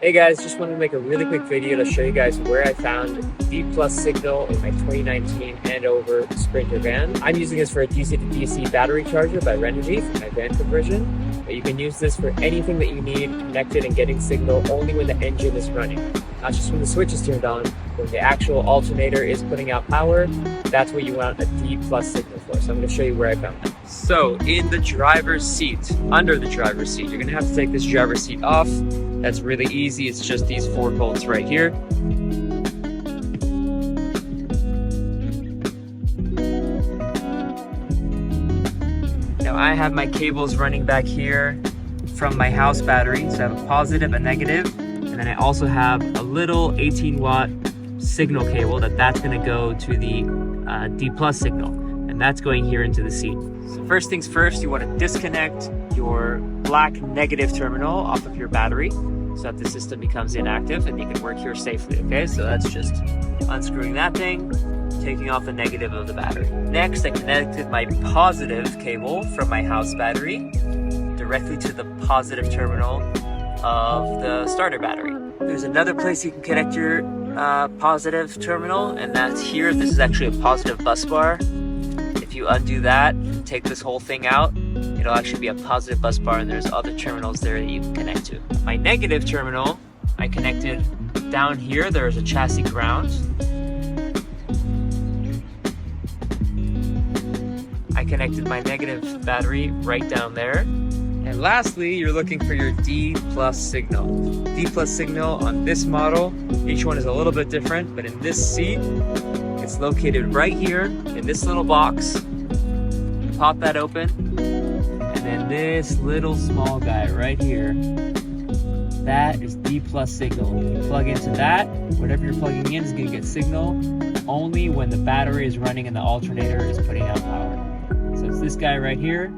Hey guys, just wanted to make a really quick video to show you guys where I found D+ signal in my 2019 Andover Sprinter van. I'm using this for a DC to DC battery charger by Renogy for my van conversion. But you can use this for anything that you need connected and getting signal only when the engine is running. Not just when the switch is turned on, when the actual alternator is putting out power, that's what you want a D+ signal for. So I'm going to show you where I found that. So in the driver's seat, under the driver's seat, you're going to have to take this driver's seat off. That's really easy. It's just these 4 bolts right here. Now I have my cables running back here from my house battery. So I have a positive, a negative, and then I also have a little 18-watt signal cable that's going to go to the D+ signal, and that's going here into the seat. So first things first, you want to disconnect your black negative terminal off of your battery so that the system becomes inactive and you can work here safely, okay? So that's just unscrewing that thing, taking off the negative of the battery. Next, I connected my positive cable from my house battery directly to the positive terminal of the starter battery. There's another place you can connect your positive terminal, and that's here. This is actually a positive bus bar. If you undo that, take this whole thing out, it'll actually be a positive bus bar, and there's other terminals there that you can connect to. My negative terminal, I connected down here. There's a chassis ground. I connected my negative battery right down there. And lastly, you're looking for your D+ signal. D+ signal on this model, each one is a little bit different, but in this seat, it's located right here in this little box. Pop that open, and then this little small guy right here, that is D+ signal. You plug into that, whatever you're plugging in is going to get signal only when the battery is running and the alternator is putting out power. So it's this guy right here.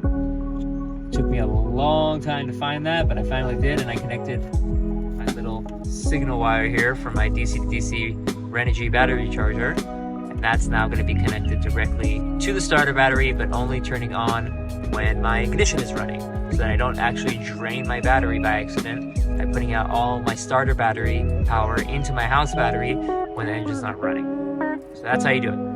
Took me a long time to find that, but I finally did, and I connected my little signal wire here from my DC to DC Renogy battery charger. And that's now going to be connected directly to the starter battery, but only turning on when my ignition is running, so that I don't actually drain my battery by accident by putting out all my starter battery power into my house battery when the engine's not running. So that's how you do it.